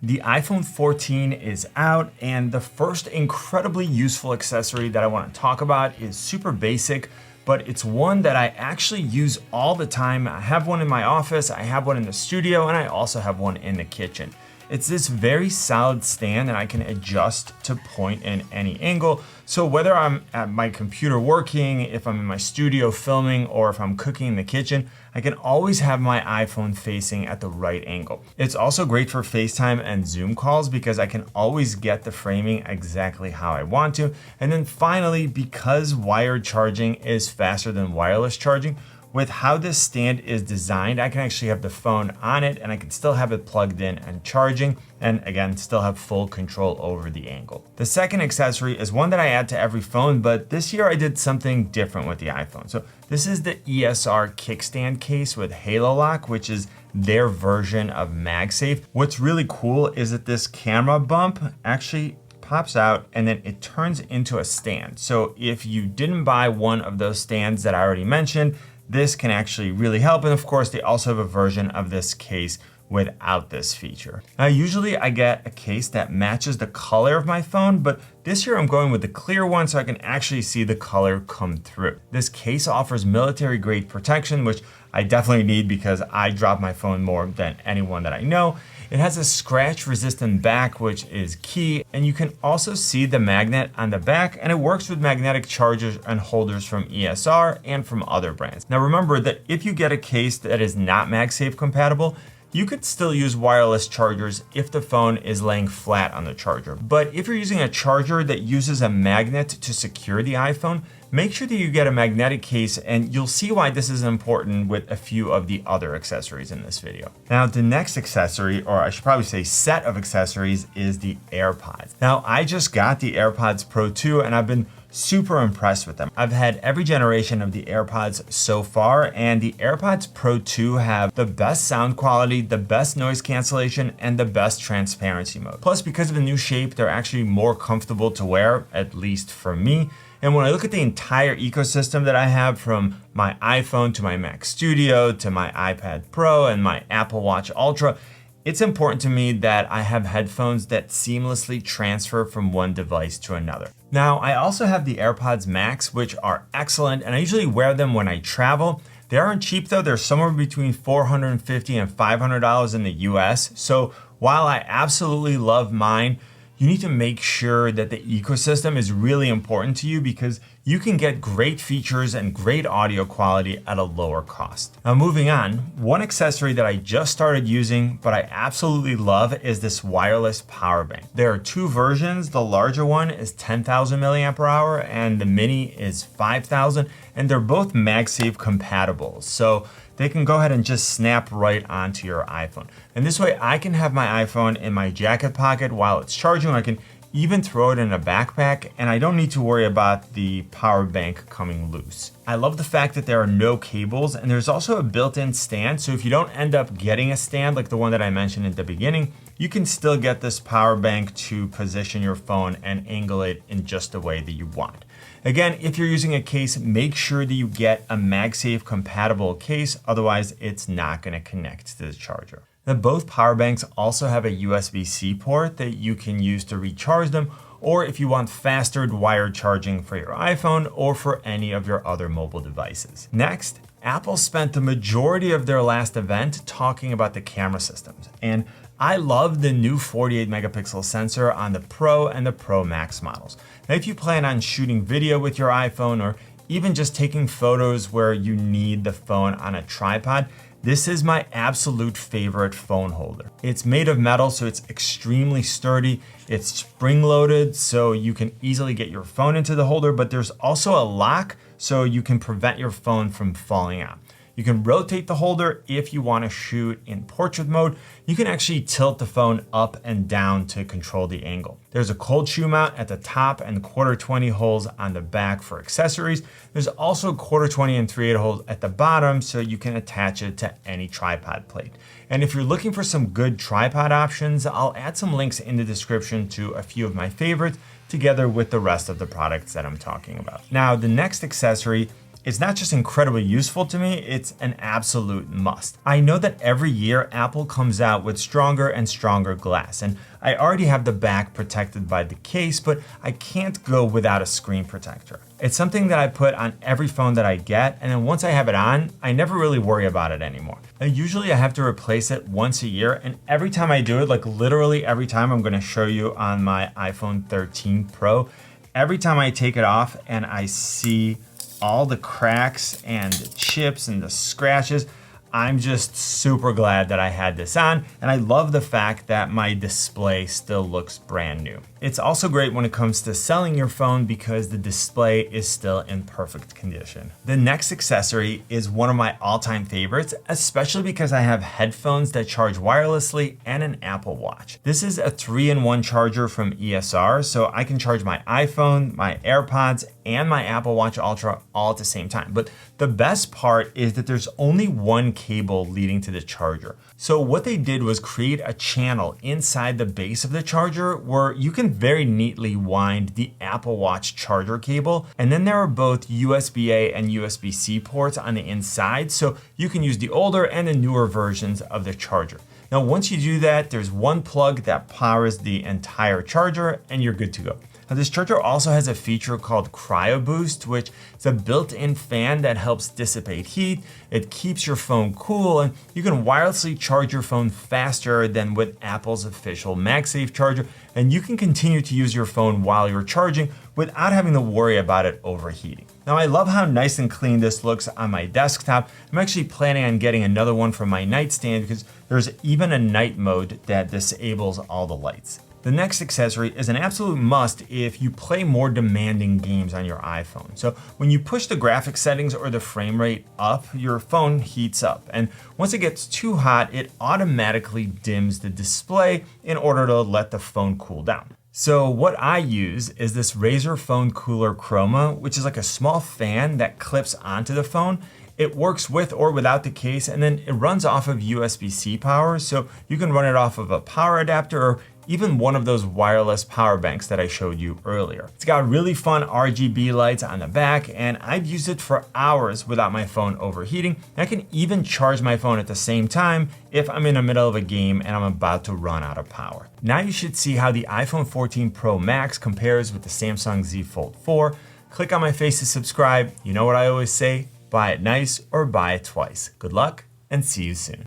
The iPhone 14 is out, and the first incredibly useful accessory that I want to talk about is super basic, but it's one that I actually use all the time. I have one in my office, I have one in the studio, and I also have one in the kitchen. It's this very solid stand that I can adjust to point in any angle. So whether I'm at my computer working, if I'm in my studio filming, or if I'm cooking in the kitchen, I can always have my iPhone facing at the right angle. It's also great for FaceTime and Zoom calls because I can always get the framing exactly how I want to. And then finally, because wired charging is faster than wireless charging, with how this stand is designed, I can actually have the phone on it and I can still have it plugged in and charging, and again, still have full control over the angle. The second accessory is one that I add to every phone, but this year I did something different with the iPhone. So this is the ESR Kickstand Case with HaloLock, which is their version of MagSafe. What's really cool is that this camera bump actually pops out and then it turns into a stand. So if you didn't buy one of those stands that I already mentioned, this can actually really help. And of course, they also have a version of this case without this feature. Now, usually I get a case that matches the color of my phone, but this year I'm going with the clear one so I can actually see the color come through. This case offers military grade protection, which I definitely need because I drop my phone more than anyone that I know. It has a scratch resistant back, which is key. And you can also see the magnet on the back, and it works with magnetic chargers and holders from ESR and from other brands. Now remember that if you get a case that is not MagSafe compatible, you could still use wireless chargers if the phone is laying flat on the charger. But if you're using a charger that uses a magnet to secure the iPhone, make sure that you get a magnetic case, and you'll see why this is important with a few of the other accessories in this video. Now, the next accessory, or I should probably say set of accessories, is the AirPods. Now, I just got the AirPods Pro 2 and I've been super impressed with them. I've had every generation of the AirPods so far, and the AirPods Pro 2 have the best sound quality, the best noise cancellation, and the best transparency mode. Plus, because of the new shape, they're actually more comfortable to wear, at least for me. And when I look at the entire ecosystem that I have, from my iPhone to my Mac Studio to my iPad Pro and my Apple Watch Ultra, it's important to me that I have headphones that seamlessly transfer from one device to another. Now, I also have the AirPods Max, which are excellent, and I usually wear them when I travel. They aren't cheap though. They're somewhere between $450 and $500 in the US. So while I absolutely love mine, you need to make sure that the ecosystem is really important to you, because you can get great features and great audio quality at a lower cost. Now, moving on, one accessory that I just started using, but I absolutely love, is this wireless power bank. There are two versions. The larger one is 10,000 milliamp hour and the mini is 5,000, and they're both MagSafe compatible. So they can go ahead and just snap right onto your iPhone. And this way I can have my iPhone in my jacket pocket while it's charging. I can even throw it in a backpack, and I don't need to worry about the power bank coming loose. I love the fact that there are no cables, and there's also a built-in stand. So if you don't end up getting a stand like the one that I mentioned at the beginning, you can still get this power bank to position your phone and angle it in just the way that you want. Again, if you're using a case, make sure that you get a MagSafe compatible case, otherwise it's not going to connect to the charger. Now, both power banks also have a USB-C port that you can use to recharge them, or if you want faster wired charging for your iPhone or for any of your other mobile devices. Next, Apple spent the majority of their last event talking about the camera systems, and I love the new 48 megapixel sensor on the Pro and the Pro Max models. Now, if you plan on shooting video with your iPhone, or even just taking photos where you need the phone on a tripod, this is my absolute favorite phone holder. It's made of metal, so it's extremely sturdy. It's spring-loaded, so you can easily get your phone into the holder, but there's also a lock, so you can prevent your phone from falling out. You can rotate the holder if you want to shoot in portrait mode. You can actually tilt the phone up and down to control the angle. There's a cold shoe mount at the top and 1/4-20 holes on the back for accessories. There's also 1/4-20 and 3/8 holes at the bottom, so you can attach it to any tripod plate. And if you're looking for some good tripod options, I'll add some links in the description to a few of my favorites, together with the rest of the products that I'm talking about. Now, the next accessory It's not just incredibly useful to me, it's an absolute must. I know that every year Apple comes out with stronger and stronger glass, and I already have the back protected by the case, but I can't go without a screen protector. It's something that I put on every phone that I get, and then once I have it on, I never really worry about it anymore. Now, usually I have to replace it once a year, and every time I do it, like literally every time, I'm gonna show you on my iPhone 13 Pro, every time I take it off and I see all the cracks and the chips and the scratches, I'm just super glad that I had this on, and I love the fact that my display still looks brand new. It's also great when it comes to selling your phone because the display is still in perfect condition. The next accessory is one of my all-time favorites, especially because I have headphones that charge wirelessly and an Apple Watch. This is a 3-in-1 charger from ESR, so I can charge my iPhone, my AirPods, and my Apple Watch Ultra all at the same time. But the best part is that there's only one cable leading to the charger. So what they did was create a channel inside the base of the charger where you can very neatly wind the Apple Watch charger cable. And then there are both USB-A and USB-C ports on the inside, so you can use the older and the newer versions of the charger. Now, once you do that, there's one plug that powers the entire charger and you're good to go. Now, this charger also has a feature called Cryoboost, which is a built-in fan that helps dissipate heat. It keeps your phone cool, and you can wirelessly charge your phone faster than with Apple's official MagSafe charger, and you can continue to use your phone while you're charging without having to worry about it overheating. Now, I love how nice and clean this looks on my desktop. I'm actually planning on getting another one for my nightstand because there's even a night mode that disables all the lights. The next accessory is an absolute must if you play more demanding games on your iPhone. So when you push the graphics settings or the frame rate up, your phone heats up. And once it gets too hot, it automatically dims the display in order to let the phone cool down. So what I use is this Razer phone cooler Chroma, which is like a small fan that clips onto the phone. It works with or without the case, and then it runs off of USB-C power, so you can run it off of a power adapter or even one of those wireless power banks that I showed you earlier. It's got really fun RGB lights on the back, and I've used it for hours without my phone overheating. I can even charge my phone at the same time if I'm in the middle of a game and I'm about to run out of power. Now you should see how the iPhone 14 Pro Max compares with the Samsung Z Fold 4. Click on my face to subscribe. You know what I always say, buy it nice or buy it twice. Good luck and see you soon.